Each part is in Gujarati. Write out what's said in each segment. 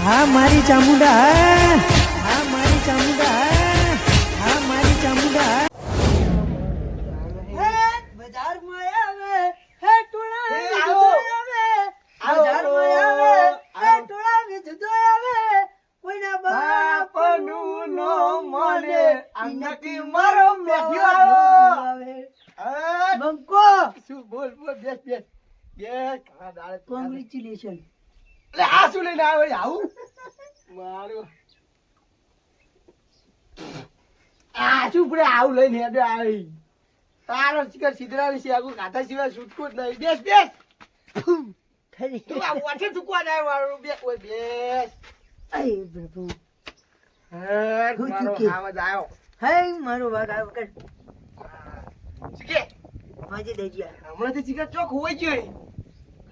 હા મારી ચામુંડા હા મારી ચામુંડા હા મારી ચામુંડા બજારમાં આવે હે ટોળા આવે બજારમાં આવે હે ટોળા વિજતો આવે કોઈના બાપનું નો મને આનકી મારો મેઠ્યો આવે બંકો શું બોલ બોલ બેસ બેસ બેસ ઘણા દાડે કોંગ્રેચ્યુલેશન એટલે આ શું લઈને આવે આવું મારું આ શું પડે આવું લઈને હેડે આવી તારો શિખર સિદ્ધરાની છે આગળ કાતા સિવાય છૂટકો જ નહીં બેસ બેસ તું આ વાઠે ચૂકવા જાય મારું બે કોઈ બેસ અરે પ્રભુ હે મારો આવાજ આવ્યો હે મારો વાગ આવ્યો કર શીખે માજે દેજી હમણાં તો શિખર ચોક હોય છે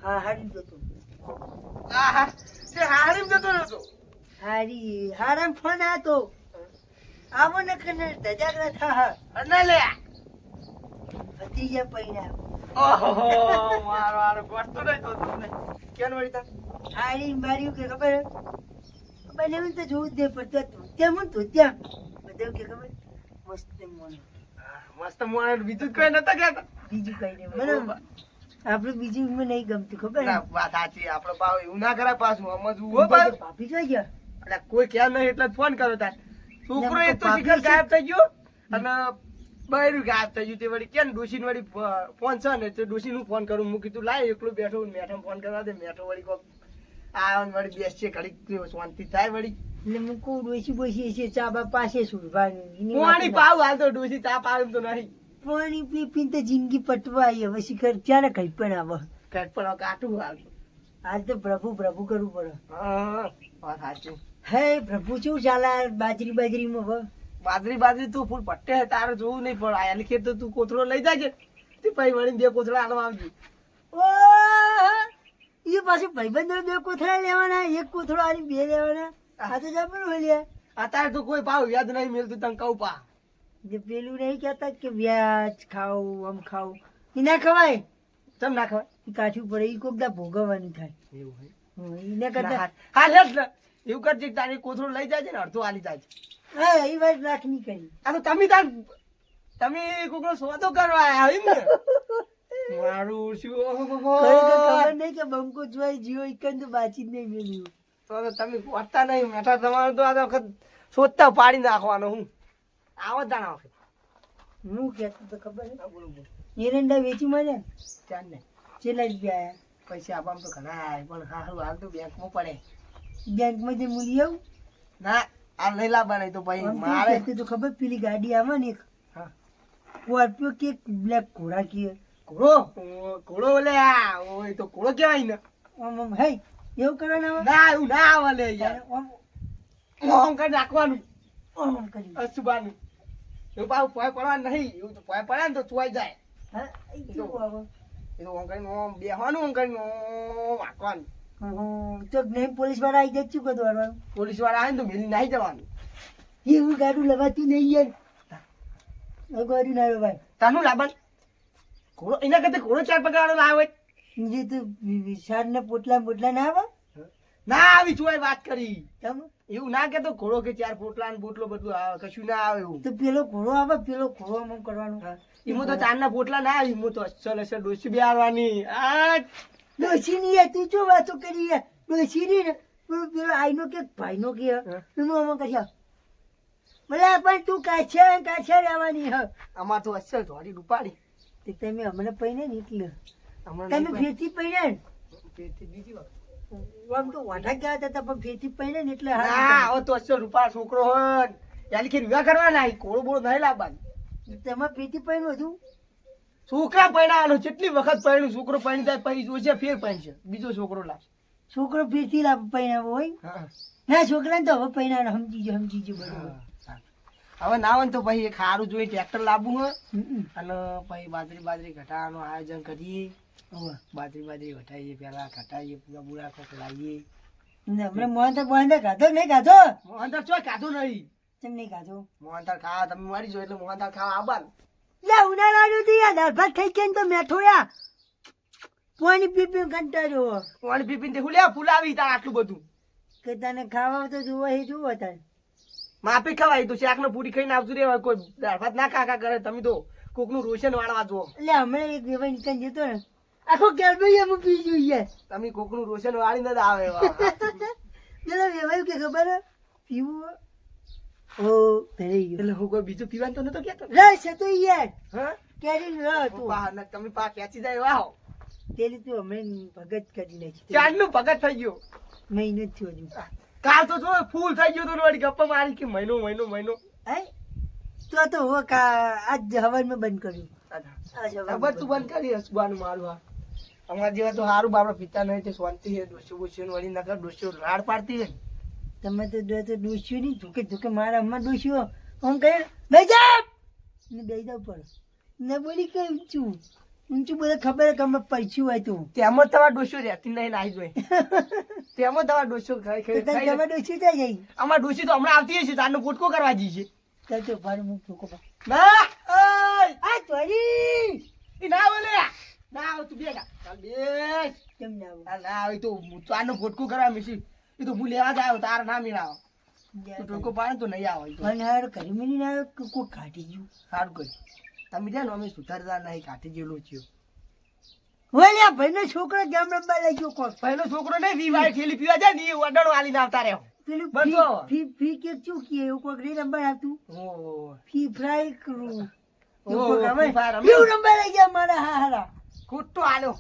હા હારી જતો આહા તે હારીમ જતો નતો હારી હારામ ફોન આતો આવો ન કને દજાગરા થા અને લે ભતીજા પૈણા ઓહો મારો આરો ગોઠતો નઈ તો તમને કેન વળી તા હારી માર્યું કે ખબર બને મને તો જોઉં દે પડતો ત્યાં મન તો ત્યાં બધું કે ખબર મસ્ત મોણ બીજું કઈ નતા કહેતા બીજું કઈ નહીં મને આપણે બીજું મને નહીં ગમતું ખબર વાત સાચી આપણો ભાવ એવું ના કરાય પાછું સમજવું હો ભાઈ ભાભી જોઈ ગયા એટલે કોઈ ક્યાં નહીં એટલે ફોન કર્યો તાર છોકરો એક તો શિખર ગાયબ થઈ ગયો અને બૈરું ગાયબ થઈ ગયું તે વળી કેમ ડોશીને વળી ફોન છે ને તો ડોશીનું ફોન કરું મૂકી તું લાય એકલું બેઠો મેઠો ફોન કરવા દે મેઠો વળી કોક આ વળી બેસ છે ઘડી શાંતિ થાય વળી એટલે હું કહું ડોશી બોશી છે ચા બા પાસે સુરભાની પાણી પાવ હાલ તો ડોશી ચા પાવ તો નહીં પાણી પી પી તો જિંદગી પટવા આવી હવે શિખર ક્યારે કઈ પણ આવે કઈ પણ કાટું હાલ તો પ્રભુ પ્રભુ કરવું પડે હા વાત સાચું હે પ્રભુ શું ચાલે બાજરી બાજરીમાં હવે બાજરી તું ફૂલ પટ્ટે તારે જોવું નહીં પણ આયા ખેત તો તું કોથળો લઈ જાજે તે પછી વળી બે કોથળા આલવા આવજો ઓ એ પાછું ભાઈબંધો બે કોથળા લેવાના એક કોથળો આની બે લેવાના આ તો જબર હોય અત્યારે તો કોઈ ભાવ યાદ નહીં મળતું તને કહું પા જે પેલું નહીં કહેતા કે વ્યાજ ખાવું આમ ખાવું એ ના ખવાય ચમ ના ખવાય એ કાઠું પડે એ કોક દા ભોગવવાની થાય એવું હોય એને કરતા હા લે એવું કરજે તારી કોથળો લઈ જાય ને અડધો આલી જાય હા એ વાત રાખ નહીં કરી આ તો તમે કોકનો સોદો કરવા આવ્યા એમ ને મારું શું ખબર નહીં કે બંકો જોઈ જીવો એકન તો બાચી જ નહીં મેલ્યું તો તમે વાંચતા નહીં મેઠા તમારું તો આ વખત શોધતા પાડી નાખવાનો હું આવો જાણા વખત હું કહેતો તો ખબર છે બરોબર એરંડા વેચી મળ્યા ચાર ને છેલ્લા રૂપિયા આયા પૈસા આપવામાં તો ઘણા આવ્યા પણ હાલ તો બેંકમાં પડે બેંકમાં જે મૂલી આવું ના આ લઈ લાવવા તો ભાઈ મારે તો ખબર પેલી ગાડી આવે ને એક સ્કોર્પિયો કે બ્લેક ઘોડા કે ઘોડો લે ઓય તો ઘોડો કેવાય ને આમ હે એવું કરવાનું ના એવું ના આવે લે યાર ઓમ કરી નાખવાનું ઓમ કરી અસુબાનું એવું પાવ પોય પડવાનું નહીં એવું તો પોય પડે ને તો ચોઈ જાય હા એ તો આવો એ તો ઓમ કરીને ઓમ બેહવાનું ઓમ કરીને ઓમ આકવાનું તો નહીં પોલીસ વાળા આવી જાય શું કરવાનું પોલીસ વાળા આવે ને તો મેલી નાઈ જવાનું એવું ગાડું લવાતું નહીં યાર ગાડી ના ભાઈ તાનું લાવન ઘોડો એના કરતા ઘોડો ચાર પગાડો લાવે જે તો વિશાળ ને પોટલા ના આવે ના આવી છું વાત કરી તમે એવું ના કેતો ઘોડો કે ચાર પોટલા ને બોટલો બધું આવે કશું ના આવે એવું તો પેલો ઘોડો આવે પેલો ઘોડો આમ કરવાનું એમાં તો ચાર ના પોટલા ના આવે એમાં તો અસલ ડોસી બે આવવાની આ ડોસી ની તું શું વાતો કરી ડોસી ની પેલો આઈનો કે ભાઈનો કે એનું આમાં કર્યા બોલે પણ તું કાછે રહેવાની હ અમાર તો અસલ ધોરી રૂપાડી તે તમે હમણાં પૈને ને એટલે તમે ફેરથી પૈને ફેરથી બીજી વાત આમ તો વાઠા ગયા હતા પણ ફેરથી પૈને ને એટલે હા હવે તો અસલ રૂપા છોકરો હોય યાર કે વિવાહ કરવાના કોળો બોળો નહીં લાવવાનું તેમાં ફેરથી પૈણું હતું છોકરા પૈણાવાનો કેટલી વખત પૈણું છોકરો પૈણી જાય પછી જોશે ફેર પૈણશે બીજો છોકરો લાવ છોકરો ફેરથી લાવ પૈણાવો હોય ના છોકરાને તો હવે પૈણાનો સમજી જો બરોબર હવે ના હોય તો પછી એક સારું જોઈ ટ્રેક્ટર લાવવું હોય અને પછી બાજરી ઘટાવાનું આયોજન કરીએ બાજરી ઘટાઈએ પેલા ઘટાઈએ પૂરા બુરા કોક લાવીએ હમણાં મોહનથાળ ખાધો નહીં ખાધો મોહનથાળ ચો ખાધો નહીં કેમ નહીં ખાધો મોહનથાળ ખાવા તમે મારી જો એટલે મોહનથાળ ખાવા આવવાનું લે ઉનાળાનું તો યાર દાળ ભાત થઈ ગયા તો મેઠો યા પાણી પીપી કંટાળ્યો પાણી પીપીને હું લે ફૂલાવી તાર આટલું બધું કે તને ખાવા તો જોવો એ જોવો તારે માપી ખવાય તો શાક ને પૂરી ખાઈને આવતું રે કોઈ દાળ ભાત ના કાકા કરે તમે તો કોક નું રોશન વાળવા જો એટલે હમણાં એક વેવાઈ નીકળ જતો ને આખો ગેરબૈયામાં પી જોઈએ તમે કોક નું રોશન વાળી ન આવે પેલા વેવાયું કે ખબર હે? પીવું ઓ ભરાઈ ગયો એટલે હું કોઈ બીજું પીવાનું તો નતો કેતો રસ હતો યાર હા કેરી રસ તું બહાર ના તમે પા ખેંચી જાય વાહ પેલી તું હમણાં ભગત કરી નાખી ચાંદ નું ભગત થઈ ગયો મહિનો જ થયો હજુ કાલ તો જો ફૂલ થઈ ગયો તો વળી ગપ્પા મારી કે મહિનો મહિનો મહિનો હે તો હો આજ હવારમાં બંધ કર્યું આજ ખબર તું બંધ કરી હસવાનું મારું આ અમારા જેવા તો સારું બાપડા પિતા નહીં તે શાંતિ છે ડોસ્યો બોસ્યો વળી નકર ડોસ્યો રાડ પાડતી છે તમે તો ડોસ્યું નહીં ધોકે ધોકે મારા અમ્મા ડોસ્યો આમ કહે બેજા ને બેસી જાવ પડે ને બોલી કે ઊંચું ઊંચું બોલે ખબર કે અમે પૈસ્યું હોય તું તેમાં તમારા ડોસ્યો રહેતી નહીં નાહી જોઈ તેમાં તમારા ડોસ્યો ખાઈ ખાઈ તમે ડોસ્યું જાય જાય અમારા ડોસી તો હમણાં આવતી હશે તારનો પોટકો કરવા જઈ છે ચાલ તો ભાડું હું ધોકો પા ના ઓય આ ચોરી ઈ ના બોલે ના આવ તું બેગા ચાલ બેસ કેમ ના આવું આ ના આવી તો તારનો પોટકો કરવા મિસી ઈ તો હું લેવા જ આવ્યો તાર ના મેળાવ તું ટોકો પાડે તો નહીં આવે તો અને હાર ઘરે મિલી ના કોઈ કાઢી ગયું સારું કરી તમે જાય ને અમે સુધારતા નહીં કાઢી ગયેલો છીએ ઓલ્યા ભાઈનો છોકરો ગેમ રમવા લાગ્યો કોક પહેલો છોકરો નહીં વીવાય ઠેલી પીવા જાય ને એ વડણો આલીને આવતા રહ્યો પેલું બસો. ફી કે શું કે એવું કોક રે નંબર આપતું ઓ ફી ફ્રાય કરું ઓ, એવું કોક ફ્રી ફાયર હવે રમે. કેવું નંબર લઈ ગયા મારા હારા ખોટો આલ્યો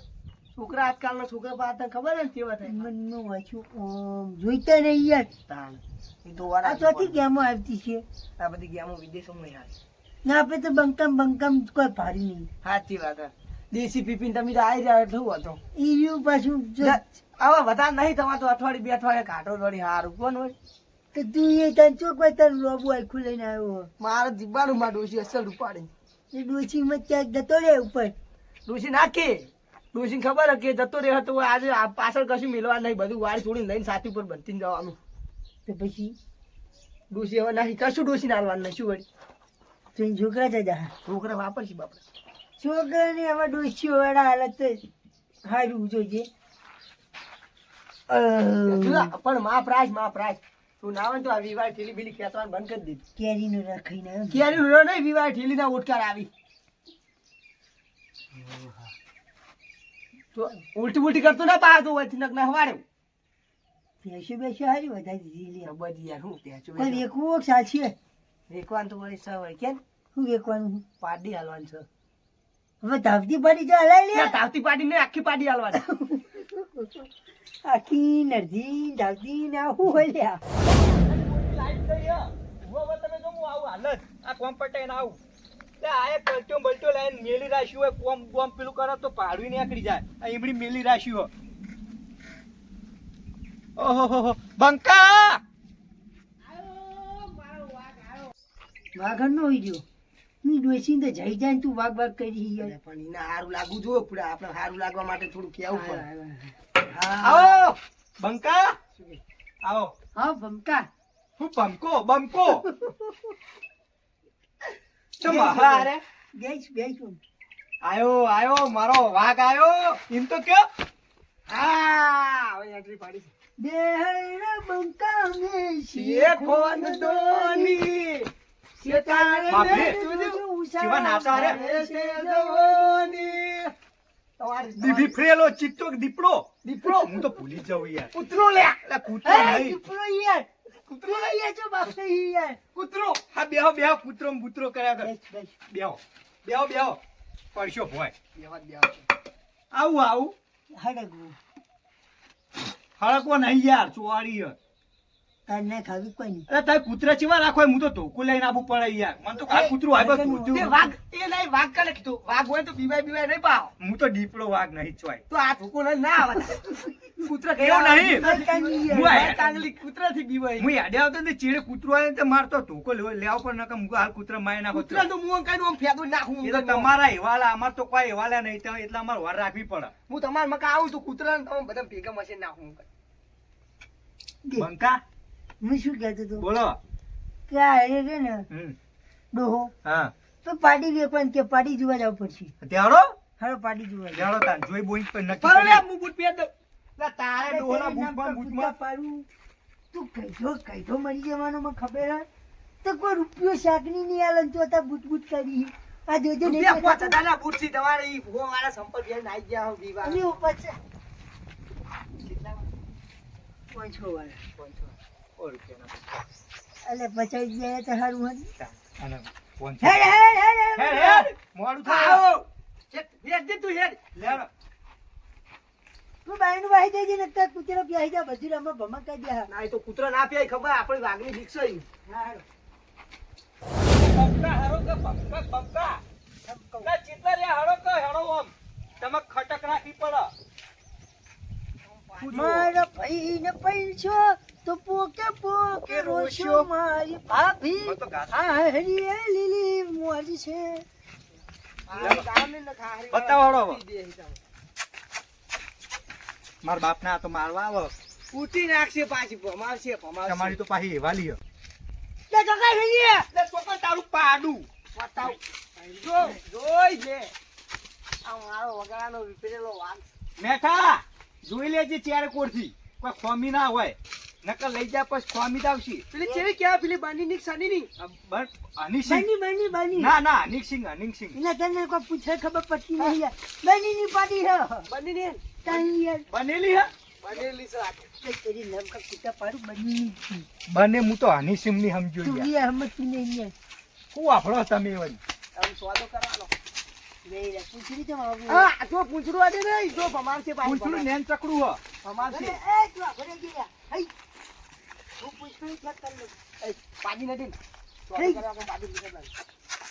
છોકરા આજકાલના છોકરા પાસે ખબર ને કેવા થાય મનનું વાંચ્યું જોઈતા નહીં યાર તાણ એ તો આ વાળા ચોથી ગેમો આવતી છે આ બધી ગેમો વિદેશોમાં નહીં આવે ના આપણે તો બંકમ કોઈ ભારી નહીં સાચી વાત હે. દેશી પીપીને તમે તો આવી રહ્યા એટલે શું હતો ઈ રહ્યું પાછું આવા વધારે નહીં તમારે તો અઠવાડિયે બે અઠવાડિયે કાઢો વળી હારું કોણ હોય તો તું એ તને ચોક ભાઈ તને રોબુ આખું લઈને આવ્યો મારે જીવવાનું માં ડોસી અસલ ઉપાડી એ ડોશીમાં ક્યાંક જતો રે ઉપર ડોસી નાખી ડોસી ખબર હે કે જતો રહ્યો તો આજે આ પાછળ કશું મિલવા નહીં બધું વાળી છોડીને લઈને સાથી ઉપર બનતી જવાનું તો પછી ડોસી હવે નાખી કશું ડોસી નાલવાનું નહીં શું વળી તો એના છોકરા જજા છોકરા વાપરશે બાપડા છોકરાને આવા ડોશીઓ વાળા હાલત તો સારું જોઈએ પણ માં પ્રાઇસ તું ના હોય ને તો આ વિવાહ ઠેલી બીલી ખેંચવાનું બંધ કરી દીધું કેરીનો રાખીને આવ્યો. કેરી નો નહીં વિવાહ ઠેલી ના ઉઠકાર આવી તો ઉલટી ઉલટી કરતો ના પાડતો હોય નક ના હવાડે ભેંસો બેસો હારી વધારી દીધી લે. બધી યાર હું ત્યાં પણ વેકવું સાચી વેકવાન તો વળી સવાય કેમ શું વેકવાનું પાડી હાલવાની છે હવે ધાવતી પડી જો હલાઈ લે ના, તાવતી પાડી ને આખી પાડી હાલવાની આખી નરજી ધાવતી ને આવું હોય લ્યા આ કોમ પટાઈને આવું આ એક બલટો બલટો લાઈન મેલી રાખ્યું હોય કોમ બોમ પેલું કરો તો પાડવી નીકળી જાય આ ઈમડી મેલી રાખ્યું હોય ઓહો બંકા વાઘણ નો હોય જો ની ડોસી તો જઈ જાય ને તું વાઘ વાઘ કરી યાર. પણ એને સારું લાગવું જોઈએ પૂરા આપણે સારું લાગવા માટે થોડું કેવું પડે આવો બંકા આવો હા ભમકા હું બંકો ચમ હારે ગઈશ આયો મારો વાઘ આયો એમ તો કયો હા હવે એન્ટ્રી પાડી બેહરા બંકા મે શેખોન દોની શેતારે બાપરે, તુજુ કેવા નાચા રે. છે જવાની તમારી દીધી ફ્રેલો ચિત્તો દીપડો દીપડો હું તો ભૂલી જાઉં યાર કૂતરો લે એટલે કૂતરો એ નહીં દીપડો યાર કૂતરો યાર જો બાપરે યાર કૂતરો હા બેહો કૂતરો ને બૂતરો કર્યા કર બસ બેહો પરસ્યો ભોય બેવા દેવા આવું હડગવું હળકવો નહીં યાર ચોવાડી તાર ના ખાવી કોઈ નહીં અરે તારે કૂતરા ચેવા રાખો હું તો ધોકું લઈને આવું પડે યાર મને તો આ કૂતરું આવે તે વાઘ એ નહીં વાઘ કાલે કીધું વાઘ હોય તો બીવાય નહીં પાવ હું તો દીપડો વાઘ નહીં ચોય તો આ ધોકો ના આવે કૂતરા એવું નહીં. હું આ- કાંગલી કૂતરા થી બીવાય હું યાડે આવતો ને ચીડે કૂતરું આવે ને તે મારતો ધોકો લેવા પર નકર મુકો હાલ કૂતરા મારી નાખો કૂતરા તો મું કાઢું આમ ફેદું નાખું એ તો તમારા હેવાલા અમાર તો કોઈ હેવાલા નહીં તો એટલે અમારે વાર રાખવી પડે હું તમારા મકા આવું તો કૂતરા ને તમે બધા ભેગા મશીન નાખું બંકા હું શું કહેતો હતો બોલો કે આ રે રે ને હમ ડોહો હા તો પાડી વેકવાનું કે પાડી જોવા જવું પડશે ત્યારો હારો પાડી જોવા જાવ. ત્યારો તાન જોઈ બોઈ પર નક્કી પર લે કરી. હું બૂટ પહેર દઉં લા તારે ડોહલા બૂટ પર બૂટમાં પાડું તું કઈધો મરી જવાનો મને ખબર હે તો કોઈ રૂપિયો શાકની નહીં આલે ને તો તા બૂટ કરી આ જોજો ને રૂપિયા 5000 ના બૂટ થી તમારે ઈ ભો મારા સંપર્ક ઘેર નાઈ ગયા હો દીવા અને ઉપર છે કેટલા 500 વાળા 500 રૂપિયાના એટલે 50 જાય તો સારું હતું અને 500 હેડ હેડ મોડું થાય આવો હેડ દે તું હેડ લેડો તું બાઈનું વાહી દેજે ને તો કૂતરો પ્યાઈ જા બધું આમાં ભમકા દે ના એ તો કૂતરો ના પીએ ખબર આપણી વાઘની ફિક્સ હોય બમકા હારો કે બમકા ના ચિતલા રે હારો કે હેડો ઓમ તમે ખટક રાખી પડો મારા ભાઈને પૈસો તો પોકે પોકે રોશો મારી ભાભી તો ગાત આ હરી લીલી મોરી છે બતાવો માર બાપ ને આ તો મારવા આવો ઉઠી નાખશે પાછી ભમાવશે તમારી તો પાછી વાલી હે લે કાકા રહીએ લે ચોકન તારું પાડું બતાવ જો જોઈ લે આ મારો વગાડાનો વિપરેલો વાઘ મેઠા જોઈ લેજે ચારે કોરથી કોઈ ખોમી ના હોય નકર લઈ જા પછી ખોમી જ આવશે પેલી ચેવી કેવા પેલી બાંધીની સનીની બસ અનિસિંગ બની ના ના અનિસિંગ એના તને કોઈ પૂછે ખબર પડતી નહીં યાર બની ની પાડી હે બાંધીની તાઈ યાર બનેલી હે બનેલી છે તે તેરી નામ કા કુતા પાડું બની ની બને હું તો અનિસિંગ ની સમજો તું યાર યાર હમતી નહીં યાર હું વાપરો તમે વળી આમ સ્વાદો કરવાનો નહીં રે પૂછડી તો આવું હા જો પૂંછડું આડે નહીં જો ભમાવશે પાછી પૂછડું નેન ચકડું હો ભમાવશે એ તું આપણે ગયા હઈ હું પૂછડી ચેક કરી લઉં પાડી નથી હે.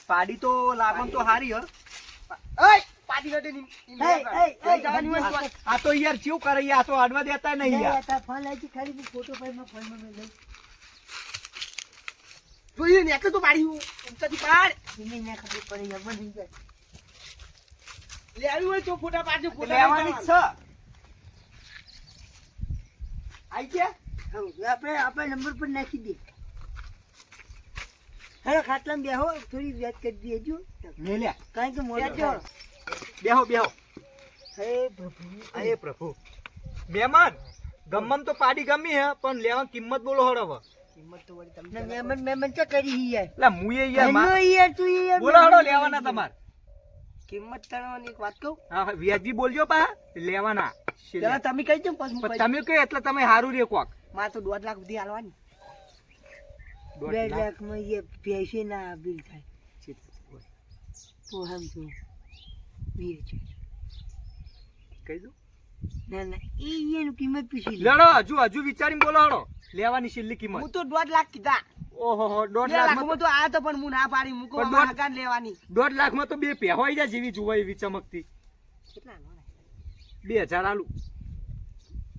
પાડી તો લાગણ તો હારી હે પાડી નથી જવાની હોય આ તો યાર ચેવું કરે યાર આ તો અડવા દેતા નહીં યાર તા ફોન લાગી ખાલી હું ફોટો પાડમાં ફોનમાં મેં લઈ જોઈએ ને એટલે તો પાડી ઉંચાથી પાડ એને ના ખબર પડે યાર બની જાય લે આવ્યું હોય તો ફોટા પાડજો ફોટા લેવાની જ છે આઈ ગયા આપણે નંબર પર નાખી દે હેલો ખાટલામાં બેહો થોડી વાત કરી દેજો મેલ્યા કારણ કે મોડું બેઠો. બેહો બેહો હે પ્રભુ અરે પ્રભુ મહેમાન ગમમ તો પાડી ગમી હે પણ લેવાની કિંમત બોલો હળ હવે કિંમત તો વળી ના તમને મેમન તો કરી યાર એટલે મુએ યાર હેલો યાર તું યાર બોલો હળો લેવાના તમાર કિંમત તણવાની એક વાત કહું હા વ્યાજી બોલજો પા લેવાના પેલા તમે કહી દો પછી પણ તમે કહો એટલે તમે હારું રે કોક મારે તો 2 લાખ સુધી હાલવાની 2 લાખમાં એ પૈસે ના બિલ થાય તો હમ તો વીર છે કહી દો ના ના એ એનું કિંમત પૂછી લે લડો હજુ વિચારીને બોલો હળો લેવાની છેલ્લી કિંમત હું તો 2 લાખ કીધા ઓહો 1.5 2 લાખ લાખમાં તો આ તો પણ હું ના પાડી મૂકો પણ આમાં હકાન લેવાની 1.5 લાખમાં તો બે પહેવાઈ જાય જેવી જોવાય એવી ચમકતી કેટલા નો 2000 આલુ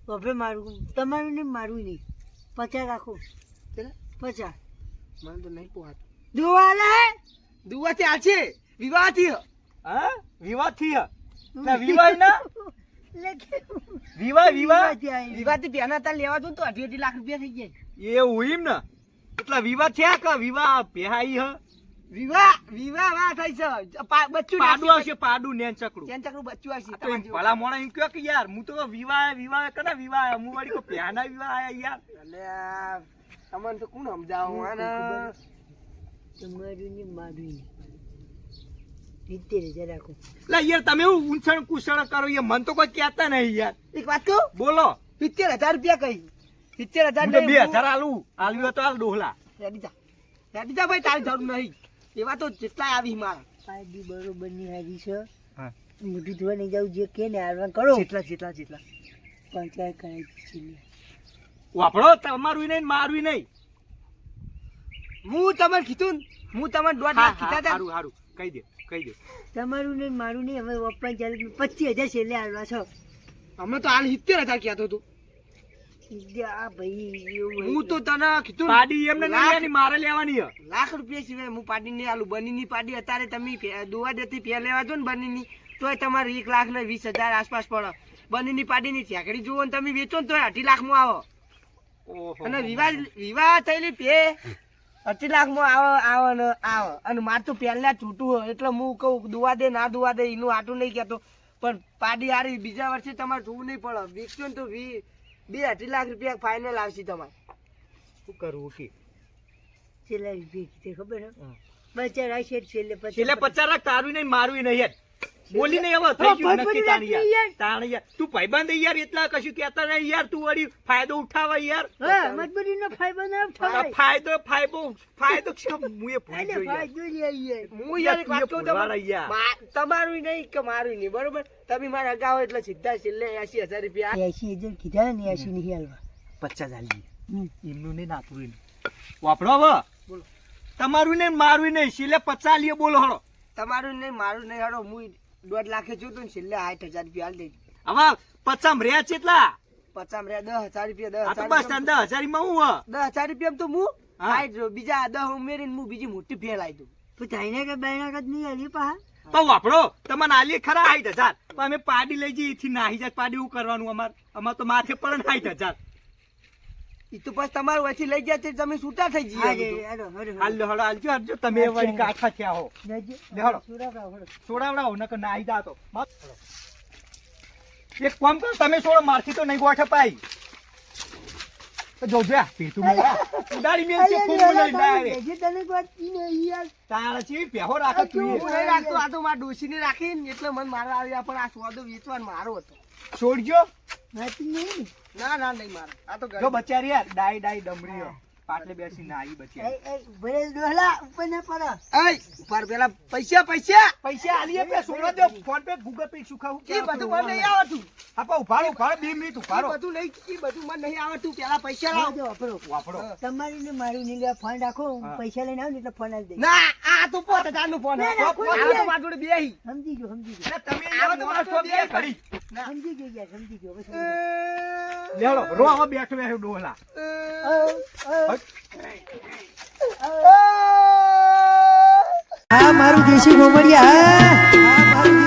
હવે મારું તમારું ને મારું નહીં 50 રાખો કેટલા 50 મને તો નહીં પોહાત દુવાલા દુવાથી આલશે વિવાહથી હા વિવાદ થી હે ના વિવાહ ના વિવાહ વિવાહથી પહેલા તાર લેવા જો તો 2.5 લાખ રૂપિયા થઈ જાય એવું એમ ને એટલા વિવાહ થયા કે વિવાહ પહેાઈ હે વિવાહ વાહ થઈ છે બચ્ચું પાડું આવશે પાડું નેન ચકડું ચેન ચકડું બચ્ચું આવશે તો એમ ભલા મોણા એમ કહો કે યાર હું તો વિવાહ કના વિવાહ હું વળી કો પહેના વિવાહ આયા યાર અલ્યા તમને તો કોણ સમજાવું આને તમારું ને મારું નહીં 70,000 રાખો લા યાર તમે હું ઊંચણ કુસણ કરો યાર મન તો કોઈ કહેતા નહીં યાર એક વાત કહું બોલો 70,000 રૂપિયા કહી 70,000 હું તો 2000 આલું આલ્યો તો આલ ડોહલા રેડી જા ભાઈ તારી જરૂર નહીં એવા તો જેટલા આવી મારા પાડી બરોબર ની હારી છે હા મોઢું ધોવા નહીં જાવ જે કે ને આરવા કરો જેટલા પંચાયત કરાવી છે વાપરો તમારું નહીં મારું નહીં હું તમને કીધું ને, હું તમને 2 લાખ કીધા હતા હારું કહી દે તમારું ને મારું નહીં હવે વપ્પા ચાલે 25,000 છેલ્લે આલવા છો અમે તો હાલ 70,000 કહેતો હતો આ ભાઈ એવું હું તો તને કીધું ને, પાડી એમને નહીં લેવાની મારે લેવાની હે લાખ રૂપિયા સિવાય હું પાડી નહીં આલું બનીની પાડી અત્યારે તમે દુવા દેતી ફેર લેવા જો ને બનીની તોય તમારે 1 લાખ ને 20,000 આસપાસ પડે બનીની પાડીની ઠેકડી જુઓ ને તમે વેચો ને તોય 2.5 લાખમાં આવો ઓહો અને વિવાહ થયેલી પે 2.5 લાખમાં આવે અને મારે તો પહેલા છૂટું હોય એટલે હું કહું દુવા દે ના દુવા દે એનું આટું નહીં કહેતો પણ પાડી હારી બીજા વર્ષે તમારે જોવું નહીં પડે વેચશો ને તો 2-2.5 લાખ રૂપિયા ફાઇનલ આવશે તમારે શું કરવું કે છેલ્લા રૂપિયા કીધે ખબર હે? હા. બચારા છે છેલ્લે છેલ્લે 50 લાખ તારું નહીં મારું નહીં યાર બોલી નહીં હવે થઈ હા, ગયું ભાઈ નક્કી બોલી તાણી નાખી યાર યાર. તાણી યાર તું ભાઈબંધ યાર એટલા કશું કહેતા નહીં યાર તું વળી ફાયદો ઉઠાવે યાર હા મજબૂરીનો ફાયદો ના આ ઉઠાવાય. ફાયદો છે મુએ ભૂલી એટલે ગયો યાર. ફાયદો લે યાર. હું યાર એક વાત કહું ભૂલવાડા યાર. તમારું નહીં કે મારું નહીં બરોબર તમે મારા અગાઉ એટલે સીધા છેલ્લે 80,000 રૂપિયા 80,000 કીધા ને 80 નહીં હાલવા. 50 આલી હમ. એમનું નહીં નાતું નહીં વાપરો હવે બોલો. તમારું નહીં મારું નહીં છેલ્લે 50 આલીએ બોલો હળો તમારું નહીં મારું નહીં હાડો હું 1.5 લાખે જોતું ને છેલ્લે 60,000 રૂપિયા હાલ દેજો હવે 50 રહ્યા છે એટલા 50 રહ્યા 10,000 રૂપિયા આ તો બસ 10,000 માં હું હ 10,000 રૂપિયા તો હું હા. હાઈટ જો બીજા 10 ઉમેરીને હું બીજી મોટી ભેળ આવી દઉં તો તાઈને કે બાયના કે નહીં હાલી પા. તો વાપરો તમને આલીએ ખરા 60,000 પણ અમે પાડી લઈ જઈએ એથી નાહી જાય પાડી એવું કરવાનું અમાર તો માથે પડે ને 60,000 ઈ તો પછી તમારું અહીંથી લઈ ગયા તે તમે છૂટા થઈ જઈએ હાલે, બધું. હાલો, હાલો, હાલ લો હળો હાલજો હાલજો તમે વળી કાઠા થયા હો લેજો. લે હાલો. સુરાવડાવો, હાલો. છોડાવડાવો નકર નાહી જાતો એક કામ કરો તમે છોડો મારથી તો નહીં ગોઠે પાઈ તો જોજો આ પેટું મેળા ઉડાડી મેલ છે ફૂમ લઈ ડાયરે લેજો તને કોઈ નહીં યાર. તારા છે પેહો રાખો તું હું નહીં રાખતો આ તો મારા ડોશીને રાખીને એટલે મને મારવા આવ્યા પણ આ સોદો વેચવાનો મારો હતો છોડજો નાતી નહીં. ના ના નહીં મારો આ તો જો બચારી યાર ડાઈ ડમરીઓ પાટલે બેસી નાઈ બચારી એ, ભલે ડોહલા ઉપર ના પડો. એય ઉપર પેલા પૈસા પૈસા પૈસા આલીએ પે છોડો દો ફોન પે ગૂગલ પે શું ખાવું એ બધું મને નહીં આવડતું આપા ઉભારો 2 મિનિટ એ ઉભારો બધું નહીં એ બધું મને નહીં આવડતું પેલા પૈસા હા, લાવો જો વાપરો. વાપરો તમારી ને મારું નહીં લેવા ફોન રાખો હું હા. પૈસા લઈને આવું ને એટલે ફોન આપી દઈશ. ના આ તો 5,000 નું ફોન ના, ના, આ કોઈ તો નહીં. મારા જોડે બેહી સમજી ગયો સમજી ગયો એટલે તમે આવો તો માણસ મારો તો બે ઘડી સમજી ગયો યાર સમજી ગયો હવે સમજી ગયો. લેડો રો આવો બેઠો ડોહલા આ મારું દેશી મોમડિયા આ મારું